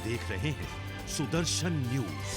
देख रहे हैं सुदर्शन न्यूज।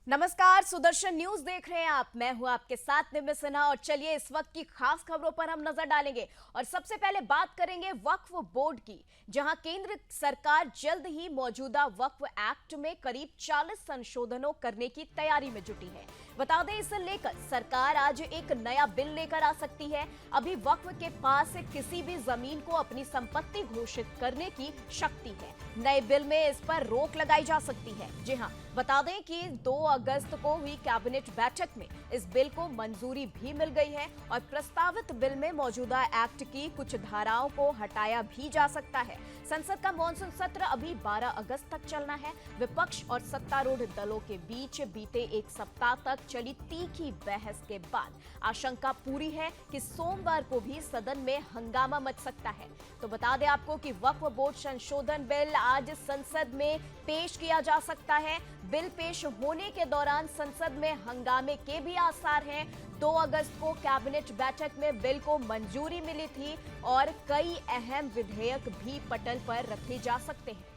नमस्कार, सुदर्शन न्यूज देख रहे हैं आप। मैं हूं आपके साथ निम्न सिन्हा और चलिए इस वक्त की खास खबरों पर हम नजर डालेंगे। और सबसे पहले बात करेंगे वक्फ बोर्ड की, जहां केंद्र सरकार जल्द ही मौजूदा वक्फ एक्ट में करीब 40 संशोधनों करने की तैयारी में जुटी है। बता दें, इसे लेकर सरकार आज एक नया बिल लेकर आ सकती है। अभी वक्फ के पास किसी भी जमीन को अपनी संपत्ति घोषित करने की शक्ति है। नए बिल में इस पर रोक लगाई जा सकती है। जी हां, बता दें कि 2 अगस्त को हुई कैबिनेट बैठक में इस बिल को मंजूरी भी मिल गई है और प्रस्तावित बिल में मौजूदा एक्ट की कुछ धाराओं को हटाया भी जा सकता है। संसद का मॉनसून सत्र अभी 12 अगस्त तक चलना है। विपक्ष और सत्तारूढ़ दलों के बीच बीते एक सप्ताह तक चली तीखी बहस के बाद आशंका पूरी है कि सोमवार को भी सदन में हंगामा मच सकता है। तो बता दें आपको कि वक्फ बोर्ड संशोधन बिल आज संसद में पेश किया जा सकता है। बिल पेश होने के दौरान संसद में हंगामे के भी आसार हैं। 2 अगस्त को कैबिनेट बैठक में बिल को मंजूरी मिली थी और कई अहम विधेयक भी पटल पर रखे जा सकते हैं।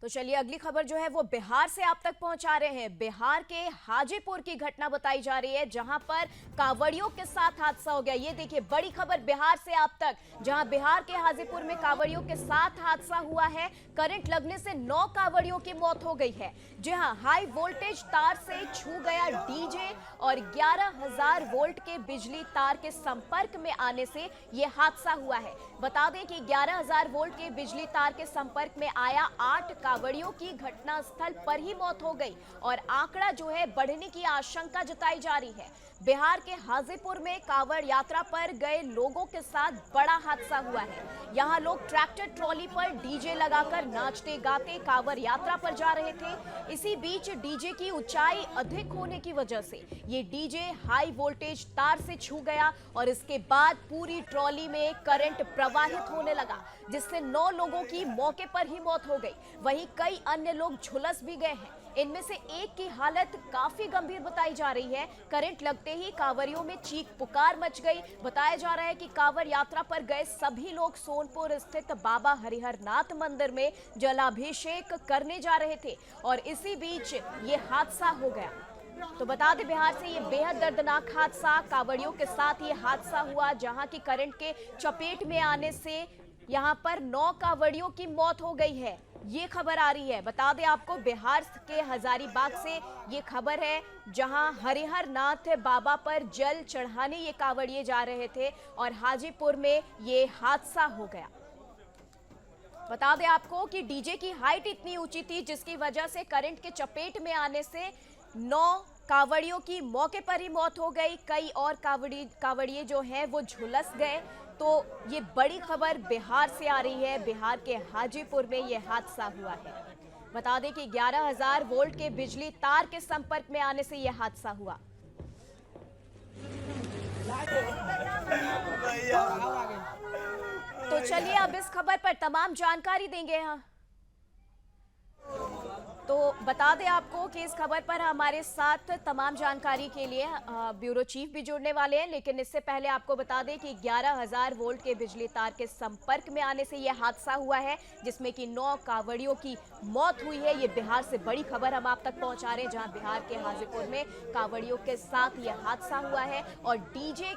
तो चलिए अगली खबर जो है वो बिहार से आप तक पहुंचा रहे हैं। बिहार के हाजीपुर की घटना बताई जा रही है, जहां पर कांवड़ियों के साथ हादसा हो गया। ये देखिए, बड़ी खबर बिहार से आप तक, जहां बिहार के हाजीपुर में कांवड़ियों के साथ हादसा हुआ है। करंट लगने से 9 कांवड़ियों की मौत हो गई है। जी हां, हाई वोल्टेज तार से छू गया डीजे और 11,000 वोल्ट के बिजली तार के संपर्क में आने से यह हादसा हुआ है। बता दें कि 11,000 वोल्ट के बिजली तार के संपर्क में आया 8 कांवड़ियों की घटनास्थल पर ही मौत हो गई और आंकड़ा जो है बढ़ने की आशंका जताई जा रही है। बिहार के हाजीपुर में कांवड़ यात्रा पर गए लोगों के साथ बड़ा हादसा हुआ है। यहां लोग ट्रैक्टर ट्रॉली पर डीजे लगाकर नाचते गाते कांवड़ यात्रा पर जा रहे थे। इसी बीच डीजे की ऊंचाई अधिक होने की वजह से ये डीजे हाई वोल्टेज तार से छू गया और इसके बाद पूरी ट्रॉली में करंट प्रवाहित होने लगा, जिससे 9 लोगों की मौके पर ही मौत हो गई। वहीं कई अन्य लोग झुलस भी गए हैं। इनमें से एक की हालत काफी गंभीर बताई जा रही है। करंट लगते ही कांवड़ियों में चीख पुकार मच गई। बताया जा रहा है कि कांवड़ यात्रा पर गए सभी लोग सोनपुर स्थित बाबा हरिहर नाथ मंदिर में जलाभिषेक करने जा रहे थे और इसी बीच ये हादसा हो गया। तो बता दें, बिहार से ये बेहद दर्दनाक हादसा, कांवड़ियों के साथ ये हादसा हुआ, जहां की करंट के चपेट में आने से यहां पर 9 कांवड़ियों की मौत हो गई है। ये खबर आ रही है। बता दें आपको, बिहार के हजारीबाग से ये खबर है, जहां हरिहर नाथ बाबा पर जल चढ़ाने ये कांवड़िए जा रहे थे और हाजीपुर में ये हादसा हो गया। बता दें आपको कि डीजे की हाइट इतनी ऊंची थी, जिसकी वजह से करंट के चपेट में आने से 9 कांवड़ियों की मौके पर ही मौत हो गई। कई और कांवड़िए जो हैं वो झुलस गए। तो ये बड़ी खबर बिहार से आ रही है। बिहार के हाजीपुर में ये हादसा हुआ है। बता दें कि 11,000 वोल्ट के बिजली तार के संपर्क में आने से यह हादसा हुआ। तो चलिए अब इस खबर पर तमाम जानकारी देंगे। हाँ, तो बता दें आपको कि इस खबर पर हमारे साथ तमाम जानकारी के लिए ब्यूरो चीफ भी जुड़ने वाले हैं, लेकिन इससे पहले आपको बता दें कि 11,000 वोल्ट के बिजली तार के संपर्क में आने से यह हादसा हुआ है, जिसमें कि 9 कांवड़ियों की मौत हुई है। ये बिहार से बड़ी खबर हम आप तक पहुंचा रहे हैं, जहां बिहार के हाजीपुर में कांवड़ियों के साथ यह हादसा हुआ है और डीजे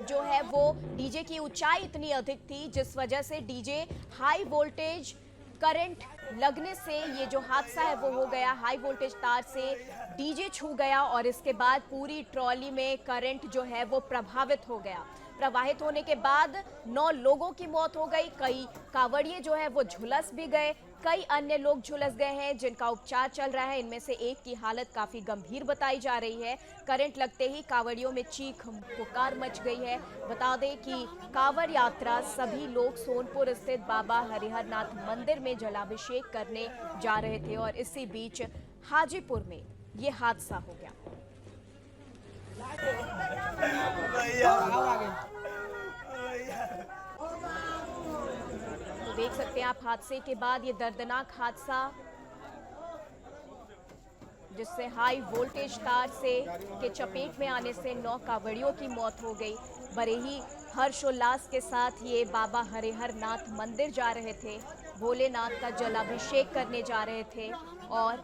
जो है वो डीजे की ऊंचाई इतनी अधिक थी, जिस वजह से डीजे हाई वोल्टेज करंट लगने से ये जो हादसा है वो हो गया। हाई वोल्टेज तार से डीजे छू गया और इसके बाद पूरी ट्रॉली में करंट जो है वो प्रभावित हो गया। प्रवाहित होने के बाद 9 लोगों की मौत हो गई। कई कांवड़िए जो है वो झुलस भी गए। कई अन्य लोग झुलस गए हैं, जिनका उपचार चल रहा है। इनमें से एक की हालत काफी गंभीर बताई जा रही है। करंट लगते ही कांवड़ियों में चीख पुकार मच गई है। बता दें कि कांवड़ यात्रा सभी लोग सोनपुर स्थित बाबा हरिहर नाथ मंदिर में जलाभिषेक करने जा रहे थे और इसी बीच हाजीपुर में ये हादसा हो गया। तो देख सकते हैं आप हादसे के बाद ये दर्दनाक हादसा जिससे हाई वोल्टेज तार से के चपेट में आने से 9 कांवड़ियों की मौत हो गई। बड़े ही हर्षोल्लास के साथ ये बाबा हरिहर नाथ मंदिर जा रहे थे, भोलेनाथ का जलाभिषेक करने जा रहे थे और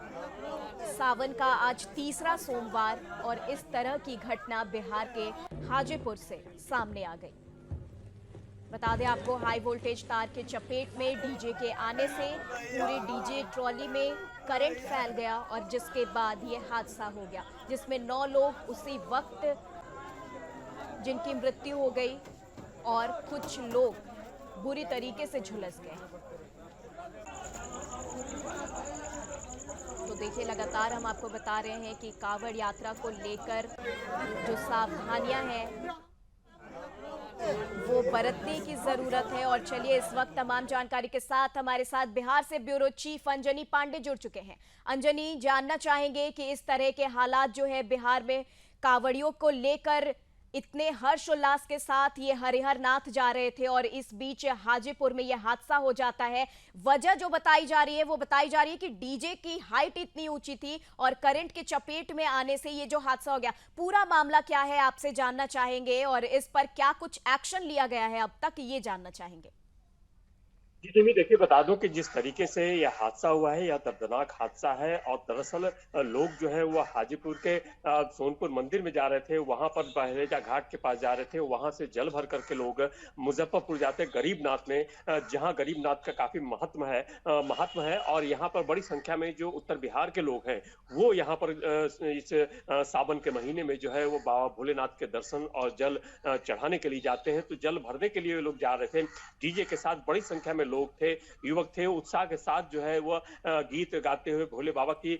सावन का आज तीसरा सोमवार और इस तरह की घटना बिहार के हाजीपुर से सामने आ गई। बता दें आपको, हाई वोल्टेज तार के चपेट में डीजे के आने से पूरे डीजे ट्रॉली में करंट फैल गया और जिसके बाद ये हादसा हो गया, जिसमें 9 लोग उसी वक्त जिनकी मृत्यु हो गई और कुछ लोग बुरी तरीके से झुलस गए। तो देखिए, लगातार हम आपको बता रहे हैं कि कांवड़ यात्रा को लेकर जो सावधानियां हैं वो बरतने की जरूरत है। और चलिए, इस वक्त तमाम जानकारी के साथ हमारे साथ बिहार से ब्यूरो चीफ अंजनी पांडे जुड़ चुके हैं। अंजनी, जानना चाहेंगे कि इस तरह के हालात जो है बिहार में कांवड़ियों को लेकर, इतने हर्षोल्लास के साथ ये हरिहर नाथ जा रहे थे और इस बीच हाजीपुर में ये हादसा हो जाता है। वजह जो बताई जा रही है वो बताई जा रही है कि डीजे की हाइट इतनी ऊंची थी और करंट के चपेट में आने से ये जो हादसा हो गया। पूरा मामला क्या है, आपसे जानना चाहेंगे और इस पर क्या कुछ एक्शन लिया गया है अब तक, ये जानना चाहेंगे। जी देवी, देखिए बता दूं कि जिस तरीके से यह हादसा हुआ है, यह दर्दनाक हादसा है। और दरअसल लोग जो है वो हाजीपुर के सोनपुर मंदिर में जा रहे थे, वहां पर बहरेजा घाट के पास जा रहे थे, वहां से जल भर करके लोग मुजफ्फरपुर जाते गरीबनाथ में, जहां गरीबनाथ का काफी महत्व है। और यहाँ पर बड़ी संख्या में जो उत्तर बिहार के लोग हैं वो यहाँ पर इस सावन के महीने में जो है वो बाबा भोलेनाथ के दर्शन और जल चढ़ाने के लिए जाते हैं। तो जल भरने के लिए लोग जा रहे थे, डीजे के साथ बड़ी संख्या में लोग थे, युवक थे, उत्साह के साथ जो है वो गीत गाते हुए, भोले बाबा की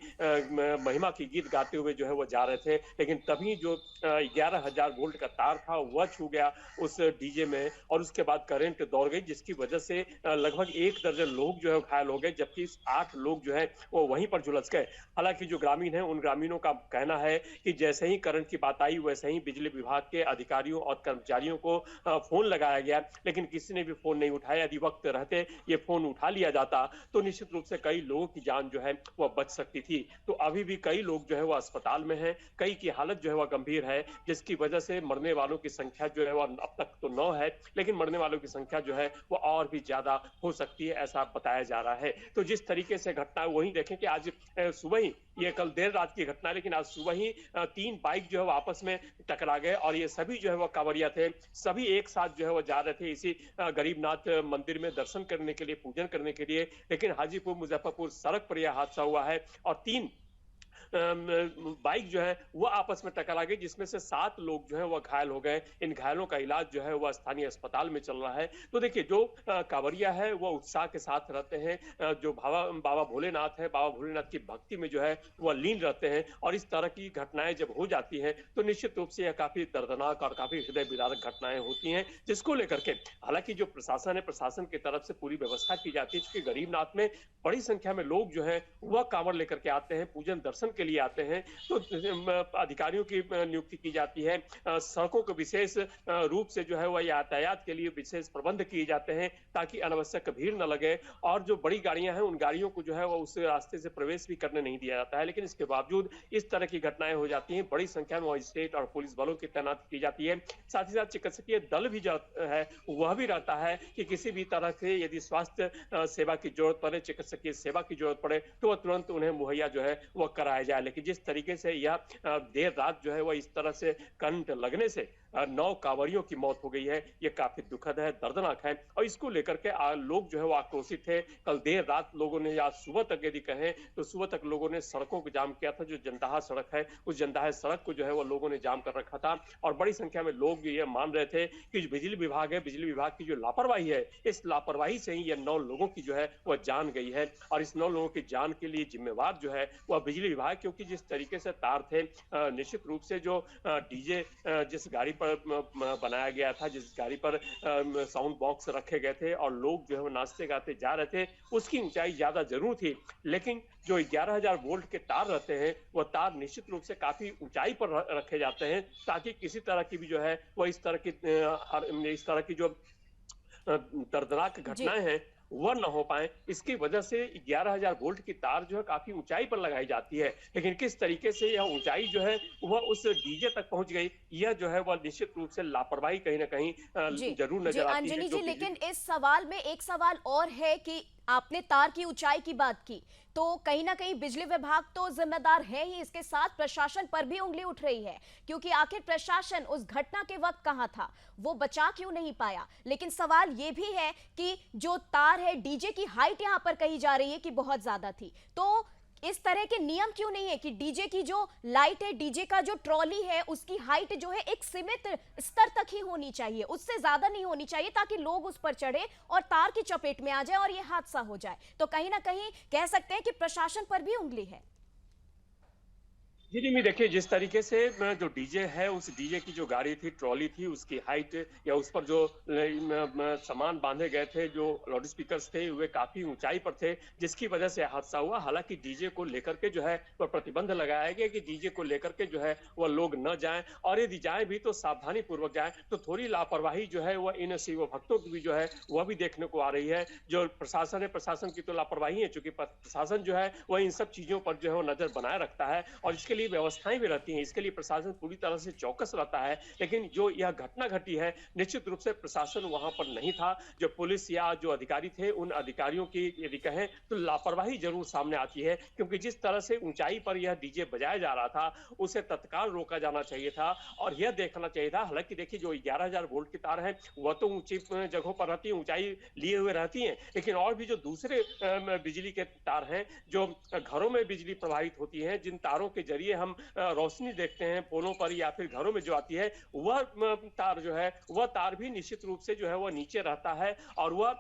महिमा की गीत गाते हुए जो है वो जा रहे थे। लेकिन तभी जो 11,000 वोल्ट का तार था वह छू गया उस डीजे में और उसके बाद करंट दौड़ गई, जिसकी वजह से लगभग 1 दर्जन लोग जो है घायल हो गए, जबकि 8 लोग जो है वो वहीं पर झुलस गए। हालांकि जो ग्रामीण हैं, उन ग्रामीणों का कहना है कि जैसे ही करंट की बात आई वैसे ही बिजली विभाग के अधिकारियों और कर्मचारियों को फोन लगाया गया, लेकिन किसी ने भी फोन नहीं उठाया। यदि वक्त रहते ये फोन उठा लिया जाता तो निश्चित रूप से कई लोगों की जान जो है वह बच सकती थी। तो अभी भी कई लोग जो है वह अस्पताल में हैं, कई की हालत जो है वह गंभीर है, जिसकी वजह से मरने वालों की संख्या जो है वह अब तक तो 9 है, लेकिन मरने वालों की संख्या जो है वह और भी ज्यादा हो सकती है, ऐसा बताया जा रहा है। तो जिस तरीके से घटना वही देखें कि आज सुबह ही, ये कल देर रात की घटना है, लेकिन आज सुबह ही 3 बाइक जो है वो आपस में टकरा गए और ये सभी जो है वो कांवड़िया थे, सभी एक साथ जो है वो जा रहे थे इसी गरीबनाथ मंदिर में दर्शन करने के लिए, पूजन करने के लिए। लेकिन हाजीपुर मुजफ्फरपुर सड़क पर यह हादसा हुआ है और 3 बाइक जो है वो आपस में टकरा गई, जिसमें से 7 लोग जो है वो घायल हो गए। इन घायलों का इलाज जो है वह स्थानीय अस्पताल में चल रहा है। तो देखिए, जो कांवड़िया है वो उत्साह के साथ रहते हैं, जो बाबा भोलेनाथ है, बाबा भोलेनाथ की भक्ति में जो है वह लीन रहते हैं और इस तरह की घटनाएं जब हो जाती हैं तो निश्चित रूप से यह काफी दर्दनाक और काफी हृदय विदारक घटनाएं होती हैं, जिसको लेकर के हालांकि जो प्रशासन है, प्रशासन की तरफ से पूरी व्यवस्था की जाती है, क्योंकि गरीबनाथ में बड़ी संख्या में लोग जो है वह कांवड़ लेकर के आते हैं, पूजन दर्शन के लिए आते हैं। तो अधिकारियों की नियुक्ति की जाती है, सड़कों को विशेष रूप से जो है वह यातायात के लिए विशेष प्रबंध किए जाते हैं ताकि अनावश्यक भीड़ न लगे। और जो बड़ी गाड़ियां हैं उन गाड़ियों को जो है वह उस रास्ते से प्रवेश भी करने नहीं दिया जाता है। लेकिन इसके बावजूद इस तरह की घटनाएं हो जाती हैं, बड़ी संख्या में मजिस्ट्रेट और पुलिस बलों की तैनाती की जाती है। साथ ही साथ चिकित्सकीय दल भी जो है वह भी रहता है कि किसी भी तरह से यदि स्वास्थ्य सेवा की जरूरत पड़े, चिकित्सकीय सेवा की जरूरत पड़े तो वह तुरंत उन्हें मुहैया जो है वह कराया जाए। लेकिन जिस तरीके से यह देर रात जो है वह इस तरह से करंट लगने से 9 कांवड़ियों की मौत हो गई है, ये काफी दुखद है, दर्दनाक है और इसको लेकर के लोग जो है वो आक्रोशित थे। कल देर रात लोगों ने, आज सुबह तक यदि कहें तो सुबह तक लोगों ने सड़कों को जाम किया था। जो जंदाहा सड़क है उस जंदाहा सड़क को जो है वो लोगों ने जाम कर रखा था और बड़ी संख्या में लोग ये मान रहे थे कि जो बिजली विभाग है, बिजली विभाग की जो लापरवाही है, इस लापरवाही से ही ये 9 लोगों की जो है वह जान गई है और इस 9 लोगों की जान के लिए जिम्मेवार जो है वह बिजली विभाग, क्योंकि जिस तरीके से तार थे, निश्चित रूप से जो डीजे जिस गाड़ी पर बनाया गया था, जिस गाड़ी पर साउंड बॉक्स रखे गए थे और लोग जो है वो नाचते गाते जा रहे थे, उसकी ऊंचाई ज्यादा जरूर थी। लेकिन जो 11,000 वोल्ट के तार रहते हैं वह तार निश्चित रूप से काफी ऊंचाई पर रखे जाते हैं ताकि किसी तरह की भी जो है वह इस तरह की जो दर्दनाक घटनाएं हैं वह न हो पाए, इसकी वजह से 11,000 वोल्ट की तार जो है काफी ऊंचाई पर लगाई जाती है। लेकिन किस तरीके से यह ऊंचाई जो है वह उस डीजे तक पहुंच गई, यह जो है वह निश्चित रूप से लापरवाही कहीं ना कहीं जी, जरूर जी नजर आती है, अंजनी जो जी, बिजली। लेकिन इस सवाल में एक सवाल और है कि आपने तार की ऊंचाई की बात की, तो कहीं ना कहीं बिजली विभाग तो जिम्मेदार है ही, इसके साथ प्रशासन पर भी उंगली उठ रही है, क्योंकि आखिर प्रशासन उस घटना के वक्त कहां था, वो बचा क्यों नहीं पाया। लेकिन सवाल ये भी है कि जो तार है, डीजे की हाइट यहां पर कही जा रही है कि बहुत ज्यादा थी, तो इस तरह के नियम क्यों नहीं है कि डीजे की जो लाइट है, डीजे का जो ट्रॉली है, उसकी हाइट जो है एक सीमित स्तर तक ही होनी चाहिए, उससे ज्यादा नहीं होनी चाहिए, ताकि लोग उस पर चढ़े और तार की चपेट में आ जाए और यह हादसा हो जाए। तो कहीं ना कहीं कह सकते हैं कि प्रशासन पर भी उंगली है। जी, जी, नहीं देखिए, जिस तरीके से जो डीजे है, उस डीजे की जो गाड़ी थी, ट्रॉली थी, उसकी हाइट या उस पर जो सामान बांधे गए थे, जो लाउड स्पीकर्स थे, वे काफी ऊंचाई पर थे, जिसकी वजह से हादसा हुआ। हालांकि डीजे को लेकर के जो है वह प्रतिबंध लगाया गया कि डीजे को लेकर के जो है वह लोग न जाएं, और यदि जाएं भी तो सावधानी पूर्वक जाएं। तो थोड़ी लापरवाही जो है वह इन शिव भक्तों की भी जो है वह भी देखने को आ रही है। जो प्रशासन है, प्रशासन की तो लापरवाही है, चूंकि प्रशासन जो है वह इन सब चीजों पर जो है वो नजर बनाए रखता है और इसके लिए व्यवस्थाएं भी रहती हैं, इसके लिए प्रशासन पूरी तरह से चौकस रहता है। लेकिन जो यह घटना घटी है, निश्चित रूप से प्रशासन वहां पर नहीं था। जो पुलिस या जो अधिकारी थे, उन अधिकारियों की यदि कहें तो लापरवाही जरूर सामने आती है, क्योंकि जिस तरह से ऊंचाई पर यह डीजे बजाया जा रहा था, उसे तत्काल रोका जाना चाहिए था और यह देखना चाहिए था। हालांकि देखिए, जो 11,000 वोल्ट की तार है वह तो ऊंची जगहों पर रहती है, ऊंचाई लिए हुए रहती है, लेकिन और भी जो दूसरे बिजली के तार हैं, जो घरों में बिजली प्रवाहित होती है, जिन तारों के जरिए हम रोशनी देखते हैं पोलों पर या फिर घरों में जो आती है, वह तार जो है वह तार भी निश्चित रूप से जो है वह नीचे रहता है और वह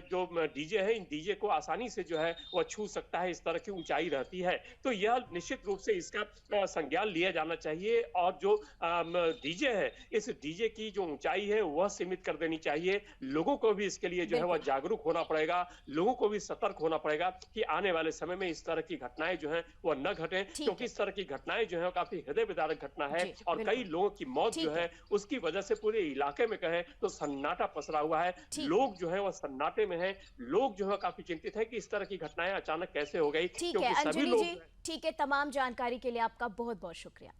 जो डीजे है, इन डीजे को आसानी से जो है वह छू सकता है, इस तरह की ऊंचाई रहती है। तो यह निश्चित रूप से इसका संज्ञान लिया जाना चाहिए और जो डीजे है, इस डीजे की जो ऊंचाई है वह सीमित कर देनी चाहिए। लोगों को भी इसके लिए जो है वह बिल्कुल। जागरूक होना पड़ेगा, लोगों को भी सतर्क होना पड़ेगा कि आने वाले समय में इस तरह की घटनाएं जो है वह न घटें, ठीक क्योंकि है। इस तरह की घटनाएं जो है काफी हृदय विदारक घटना है जी, और कई बिल्कुल। लोगों की मौत जो ठीक है है। उसकी वजह से पूरे इलाके में कहें तो सन्नाटा पसरा हुआ है। ठीक है। लोग जो है वह सन्नाटे में है, लोग जो है काफी चिंतित है कि इस तरह की घटनाएं अचानक कैसे हो गई, ठीक है क्योंकि सभी अंजलि लोग जी, ठीक है, तमाम जानकारी के लिए आपका बहुत बहुत शुक्रिया।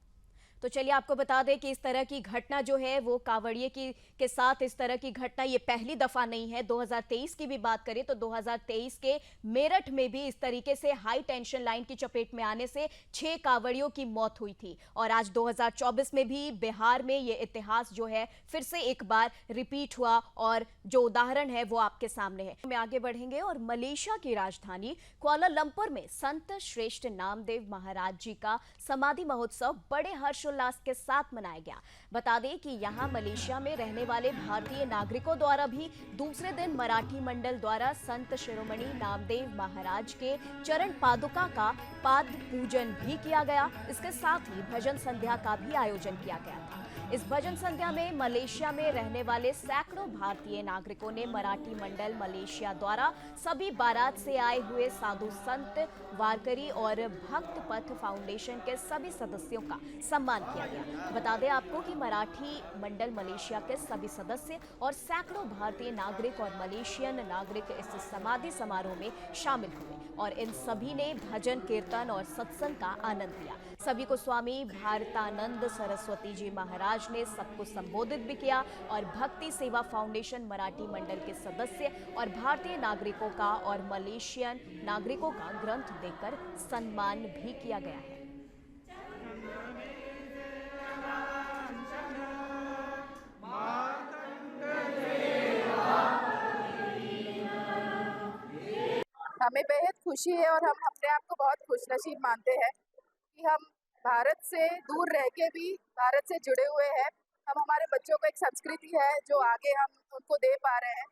तो चलिए आपको बता दें कि इस तरह की घटना जो है वो कांवड़िए की के साथ इस तरह की घटना ये पहली दफा नहीं है। 2023 की भी बात करें तो 2023 के मेरठ में भी इस तरीके से हाई टेंशन लाइन की चपेट में आने से 6 कांवड़ियों की मौत हुई थी और आज 2024 में भी बिहार में ये इतिहास जो है फिर से एक बार रिपीट हुआ और जो उदाहरण है वो आपके सामने है। हम आगे बढ़ेंगे और मलेशिया की राजधानी कुआलालंपुर में संत श्रेष्ठ नामदेव महाराज जी का समाधि महोत्सव बड़े हर्षोल्लास के साथ मनाया गया। बता दें कि यहां मलेशिया में रहने वाले भारतीय नागरिकों द्वारा भी दूसरे दिन मराठी मंडल द्वारा संत शिरोमणि नामदेव महाराज के चरण पादुका का पाद पूजन भी किया गया। इसके साथ ही भजन संध्या का भी आयोजन किया गया था। इस भजन संध्या में मलेशिया में रहने वाले सैकड़ों भारतीय नागरिकों ने मराठी मंडल मलेशिया द्वारा सभी बारात से आए हुए साधु संत, वारकरी और भक्त पथ फाउंडेशन के सभी सदस्यों का सम्मान किया गया। बता दें आपको कि मराठी मंडल मलेशिया के सभी सदस्य और सैकड़ों भारतीय नागरिक और मलेशियन नागरिक इस समाधि समारोह में शामिल हुए और इन सभी ने भजन, कीर्तन और सत्संग का आनंद लिया। सभी को स्वामी भारतानंद सरस्वती जी महाराज ने सबको संबोधित भी किया और भक्ति सेवा फाउंडेशन मराठी मंडल के सदस्य और भारतीय नागरिकों का और मलेशियन नागरिकों का ग्रंथ देकर सम्मान भी किया गया है। हमें बेहद खुशी है और हम अपने आप को बहुत खुशनसीब मानते हैं कि हम भारत से दूर रह के भी भारत से जुड़े हुए हैं। हम हमारे बच्चों को एक संस्कृति है जो आगे हम उनको दे पा रहे हैं,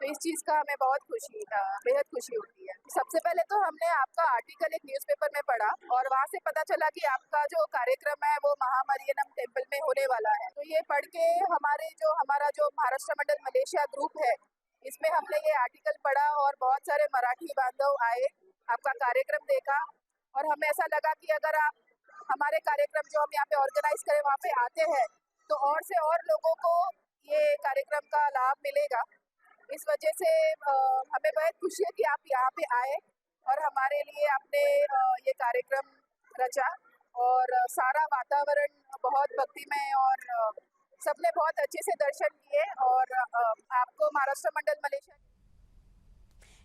तो इस चीज़ का हमें बहुत बेहद खुशी होती है। सबसे पहले तो हमने आपका आर्टिकल एक न्यूज़पेपर में पढ़ा और वहाँ से पता चला कि आपका जो कार्यक्रम है वो महामरियनम टेम्पल में होने वाला है। तो ये पढ़ के हमारा जो महाराष्ट्र मंडल मलेशिया ग्रुप है, इसमें हमने ये आर्टिकल पढ़ा और बहुत सारे मराठी बांधव आए, आपका कार्यक्रम देखा और हमें ऐसा लगा कि अगर आप हमारे कार्यक्रम जो हम यहाँ पे ऑर्गेनाइज करें वहाँ पे आते हैं तो और से और लोगों को ये कार्यक्रम का लाभ मिलेगा। इस वजह से हमें बहुत खुशी है कि आप यहाँ पे आए और हमारे लिए आपने ये कार्यक्रम रचा और सारा वातावरण बहुत भक्तिमय और सबने बहुत अच्छे से दर्शन किए और आपको महाराष्ट्र मंडल मलेशिया।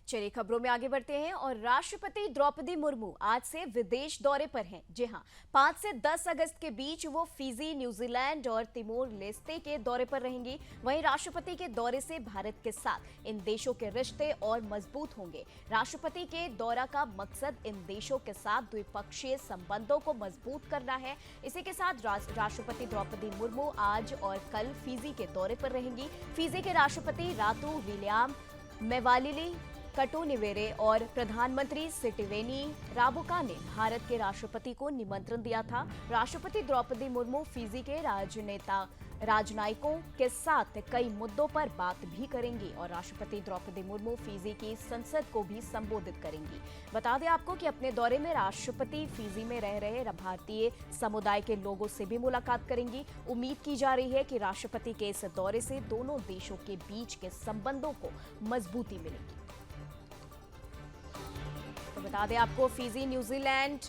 चलिए खबरों में आगे बढ़ते हैं और राष्ट्रपति द्रौपदी मुर्मू आज से विदेश दौरे पर हैं। जी हां, 5 से 10 अगस्त के बीच वो फिजी, न्यूजीलैंड और तिमोर लेस्ते के दौरे पर रहेंगी। वहीं राष्ट्रपति के दौरे से भारत के साथ इन देशों के रिश्ते और मजबूत होंगे। राष्ट्रपति के दौरा का मकसद इन देशों के साथ द्विपक्षीय संबंधों को मजबूत करना है। इसी के साथ राष्ट्रपति द्रौपदी मुर्मू आज और कल फिजी के दौरे पर रहेंगी। फिजी के राष्ट्रपति रातू विलियम मेवालिली कटोनिवेरे और प्रधानमंत्री सिटिवेनी राबुका ने भारत के राष्ट्रपति को निमंत्रण दिया था। राष्ट्रपति द्रौपदी मुर्मू फिजी के राजनयिकों के साथ कई मुद्दों पर बात भी करेंगी और राष्ट्रपति द्रौपदी मुर्मू फिजी की संसद को भी संबोधित करेंगी। बता दें आपको कि अपने दौरे में राष्ट्रपति फिजी में रह रहे भारतीय समुदाय के लोगों से भी मुलाकात करेंगी। उम्मीद की जा रही है कि राष्ट्रपति के इस दौरे से दोनों देशों के बीच के संबंधों को मजबूती मिलेगी। तो बता दें आपको फिजी, न्यूजीलैंड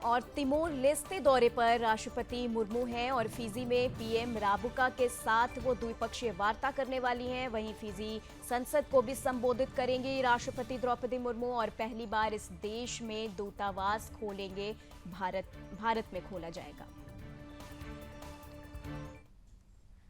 और तिमोर लेस्ते दौरे पर राष्ट्रपति मुर्मू हैं और फिजी में पीएम राबुका के साथ वो द्विपक्षीय वार्ता करने वाली हैं। वहीं फिजी संसद को भी संबोधित करेंगी राष्ट्रपति द्रौपदी मुर्मू और पहली बार इस देश में दूतावास खोलेंगे। भारत में खोला जाएगा।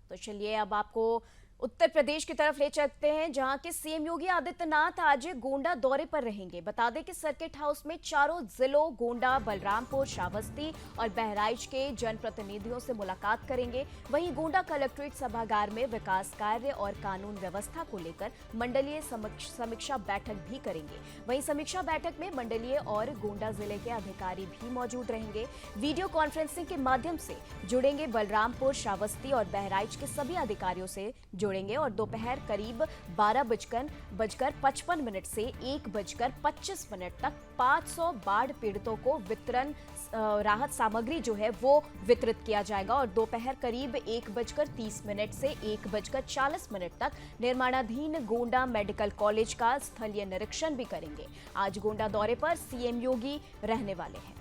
तो चलिए अब आपको उत्तर प्रदेश की तरफ ले चलते हैं, जहां के सीएम योगी आदित्यनाथ आज गोंडा दौरे पर रहेंगे। बता दें कि सर्किट हाउस में चारों जिलों गोंडा, बलरामपुर, श्रावस्ती और बहराइच के जनप्रतिनिधियों से मुलाकात करेंगे। वहीं गोंडा कलेक्ट्रेट सभागार में विकास कार्य और कानून व्यवस्था को लेकर मंडलीय समीक्षा बैठक भी करेंगे। वहीं समीक्षा बैठक में मंडलीय और गोंडा जिले के अधिकारी भी मौजूद रहेंगे। वीडियो कॉन्फ्रेंसिंग के माध्यम से जुड़ेंगे बलरामपुर, श्रावस्ती और बहराइच के सभी अधिकारियों से जोड़ेंगे और दोपहर करीब 12:55 से 1:25 तक 500 बाढ़ पीड़ितों को राहत सामग्री जो है वो वितरित किया जाएगा और दोपहर करीब 1:30 से 1:40 तक निर्माणाधीन गोंडा मेडिकल कॉलेज का स्थलीय निरीक्षण भी करेंगे। आज गोंडा दौरे पर सीएम योगी रहने वाले हैं।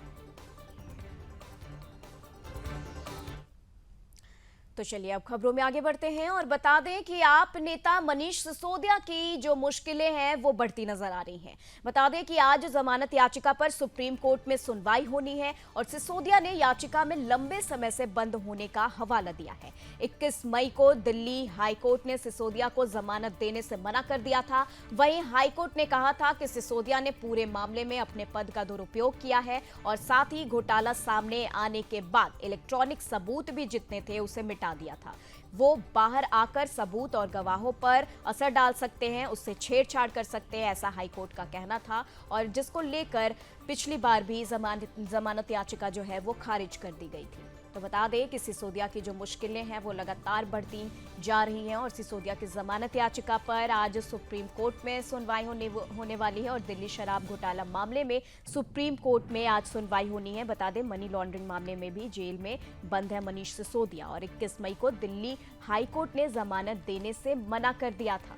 तो चलिए अब खबरों में आगे बढ़ते हैं और बता दें कि आप नेता मनीष सिसोदिया की जो मुश्किलें हैं वो बढ़ती नजर आ रही हैं। बता दें कि आज जमानत याचिका पर सुप्रीम कोर्ट में सुनवाई होनी है और सिसोदिया ने याचिका में लंबे समय से बंद होने का हवाला दिया है। 21 मई को दिल्ली हाईकोर्ट ने सिसोदिया को जमानत देने से मना कर दिया था। वहीं हाईकोर्ट ने कहा था कि सिसोदिया ने पूरे मामले में अपने पद का दुरुपयोग किया है और साथ ही घोटाला सामने आने के बाद इलेक्ट्रॉनिक सबूत भी जितने थे उसे दिया था। वो बाहर आकर सबूत और गवाहों पर असर डाल सकते हैं, उससे छेड़छाड़ कर सकते हैं, ऐसा हाईकोर्ट का कहना था और जिसको लेकर पिछली बार भी जमानत याचिका जो है वो खारिज कर दी गई थी। तो बता दें कि सिसोदिया की जो मुश्किलें हैं वो लगातार बढ़ती जा रही हैं और सिसोदिया की जमानत याचिका पर आज सुप्रीम कोर्ट में सुनवाई होने वाली है और दिल्ली शराब घोटाला मामले में सुप्रीम कोर्ट में आज सुनवाई होनी है। बता दें मनी लॉन्ड्रिंग मामले में भी जेल में बंद है मनीष सिसोदिया और 21 मई को दिल्ली हाईकोर्ट ने जमानत देने से मना कर दिया था।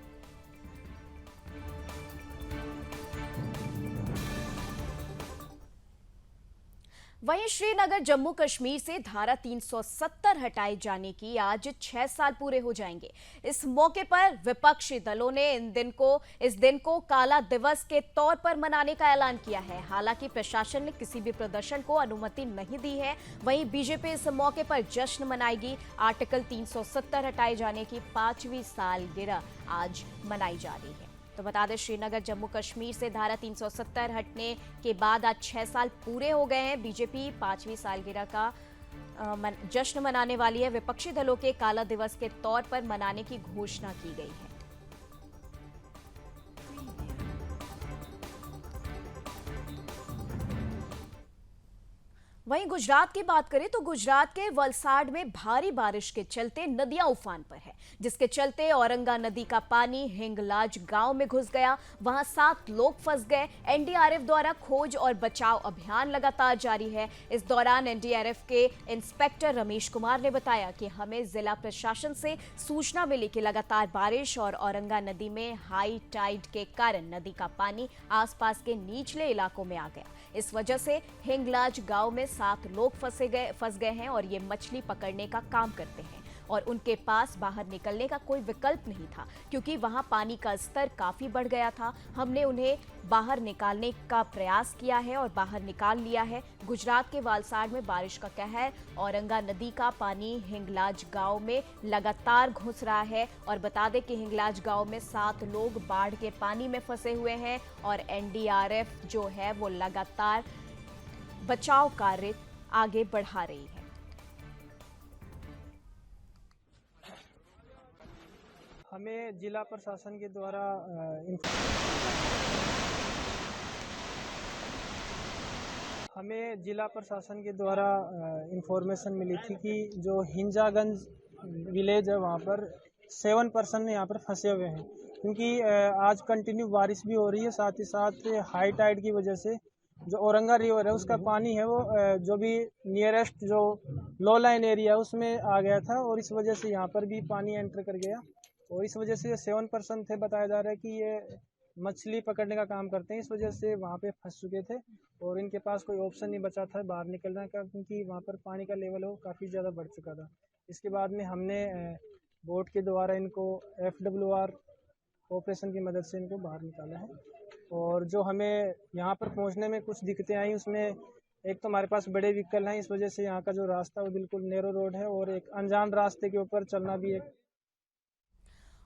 वहीं श्रीनगर जम्मू कश्मीर से धारा 370 हटाए जाने की आज 6 साल पूरे हो जाएंगे। इस मौके पर विपक्षी दलों ने इस दिन को काला दिवस के तौर पर मनाने का ऐलान किया है। हालांकि प्रशासन ने किसी भी प्रदर्शन को अनुमति नहीं दी है। वहीं बीजेपी इस मौके पर जश्न मनाएगी। आर्टिकल 370 हटाए जाने की 5वीं सालगिरह आज मनाई जा रही है। तो बता दें श्रीनगर जम्मू कश्मीर से धारा 370 हटने के बाद आज 6 साल पूरे हो गए हैं। बीजेपी 5वीं सालगिरह का जश्न मनाने वाली है। विपक्षी दलों के काला दिवस के तौर पर मनाने की घोषणा की गई है। वहीं गुजरात की बात करें तो गुजरात के वलसाड में भारी बारिश के चलते नदियां उफान पर है, जिसके चलते औरंगा नदी का पानी हिंगलाज गांव में घुस गया। वहां 7 लोग फंस गए। एनडीआरएफ द्वारा खोज और बचाव अभियान लगातार जारी है। इस दौरान एनडीआरएफ के इंस्पेक्टर रमेश कुमार ने बताया कि हमें जिला प्रशासन से सूचना मिली कि लगातार बारिश और औरंगा नदी में हाई टाइड के कारण नदी का पानी आसपास के निचले इलाकों में आ गया। इस वजह से हिंगलाज गांव में 7 लोग फंस गए हैं और ये मछली पकड़ने का काम करते हैं और उनके पास बाहर निकलने का कोई विकल्प नहीं था, क्योंकि वहां पानी का स्तर काफी बढ़ गया था। हमने उन्हें बाहर निकालने का प्रयास किया है और बाहर निकाल लिया है। गुजरात के वालसाड में बारिश का कहर, औरंगा नदी का पानी हिंगलाज गांव में लगातार घुस रहा है। और बता दें कि हिंगलाज गांव में 7 लोग बाढ़ के पानी में फंसे हुए हैं और एनडीआरएफ जो है वो लगातार बचाव कार्य आगे बढ़ा रही है। हमें जिला प्रशासन के द्वारा इंफॉर्मेशन मिली थी कि जो हिंजागंज विलेज है वहाँ पर 7 पर्सन यहाँ पर फंसे हुए हैं, क्योंकि आज कंटिन्यू बारिश भी हो रही है। साथ ही साथ हाई टाइड की वजह से जो औरंगा रिवर है उसका पानी है वो जो भी नियरेस्ट जो लो लाइन एरिया है उसमें आ गया था और इस वजह से यहाँ पर भी पानी एंटर कर गया और इस वजह से 7 पर्सन थे। बताया जा रहा है कि ये मछली पकड़ने का काम करते हैं, इस वजह से वहाँ पे फंस चुके थे और इनके पास कोई ऑप्शन नहीं बचा था बाहर निकलने का, क्योंकि वहाँ पर पानी का लेवल वो काफ़ी ज़्यादा बढ़ चुका था। इसके बाद में हमने बोट के द्वारा इनको FWR ऑपरेशन की मदद से इनको बाहर निकाला है। और जो हमें यहाँ पर पहुँचने में कुछ दिक्कतें आई, उसमें एक तो हमारे पास बड़े व्हीकल हैं, इस वजह से यहाँ का जो रास्ता वो बिल्कुल नैरो रोड है और एक अनजान रास्ते के ऊपर चलना भी एक।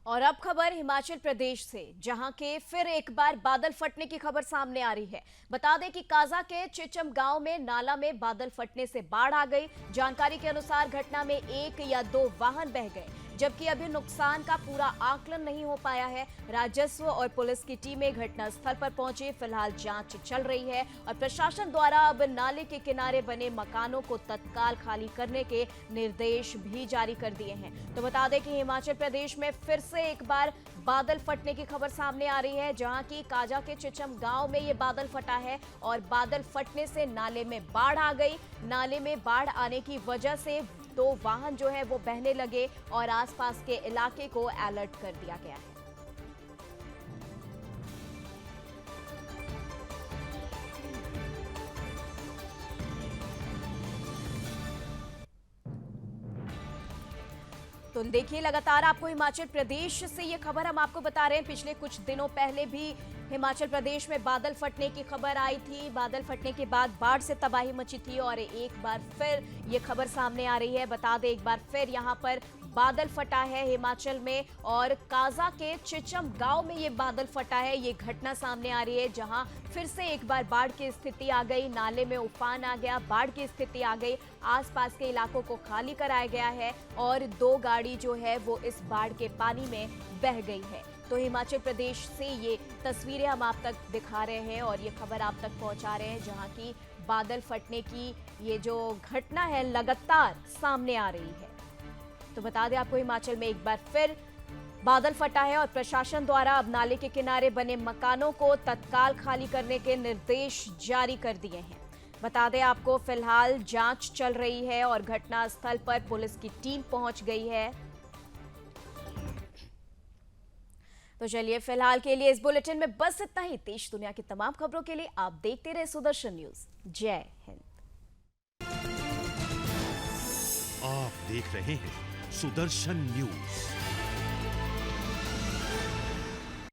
और अब खबर हिमाचल प्रदेश से, जहां के फिर एक बार बादल फटने की खबर सामने आ रही है। बता दें कि काजा के चिचम गांव में नाला में बादल फटने से बाढ़ आ गई। जानकारी के अनुसार घटना में 1 या 2 वाहन बह गए, जबकि अभी नुकसान का पूरा आकलन नहीं हो पाया है। राजस्व और पुलिस की टीमें घटनास्थल पर पहुंची। फिलहाल जांच चल रही है और प्रशासन द्वारा अब नाले के किनारे बने मकानों को तत्काल खाली करने के निर्देश भी जारी कर दिए हैं। तो बता दें कि हिमाचल प्रदेश में फिर से एक बार बादल फटने की खबर सामने आ रही है, जहां की काजा के चिचम गांव में ये बादल फटा है और बादल फटने से नाले में बाढ़ आ गई। नाले में बाढ़ आने की वजह से 2 वाहन जो है वो बहने लगे और आसपास के इलाके को अलर्ट कर दिया गया है। तो देखिए, लगातार आपको हिमाचल प्रदेश से ये खबर हम आपको बता रहे हैं। पिछले कुछ दिनों पहले भी हिमाचल प्रदेश में बादल फटने की खबर आई थी। बादल फटने के बाद बाढ़ से तबाही मची थी और एक बार फिर ये खबर सामने आ रही है। बता दें, एक बार फिर यहाँ पर बादल फटा है हिमाचल में और काजा के चिचम गांव में ये बादल फटा है। ये घटना सामने आ रही है, जहां फिर से एक बार बाढ़ की स्थिति आ गई। नाले में उफान आ गया, बाढ़ की स्थिति आ गई। आसपास के इलाकों को खाली कराया गया है और 2 गाड़ी जो है वो इस बाढ़ के पानी में बह गई है। तो हिमाचल प्रदेश से ये तस्वीरें हम आप तक दिखा रहे हैं और ये खबर आप तक पहुंचा रहे हैं, जहां की बादल फटने की ये जो घटना है लगातार सामने आ रही है। तो बता दें आपको, हिमाचल में एक बार फिर बादल फटा है और प्रशासन द्वारा अब नाले के किनारे बने मकानों को तत्काल खाली करने के निर्देश जारी कर दिए हैं। बता दें आपको, फिलहाल जांच चल रही है और घटनास्थल पर पुलिस की टीम पहुंच गई है। तो चलिए, फिलहाल के लिए इस बुलेटिन में बस इतना ही। देश दुनिया की तमाम खबरों के लिए आप देखते रहे सुदर्शन न्यूज। जय हिंद। आप देख रहे हैं सुदर्शन न्यूज।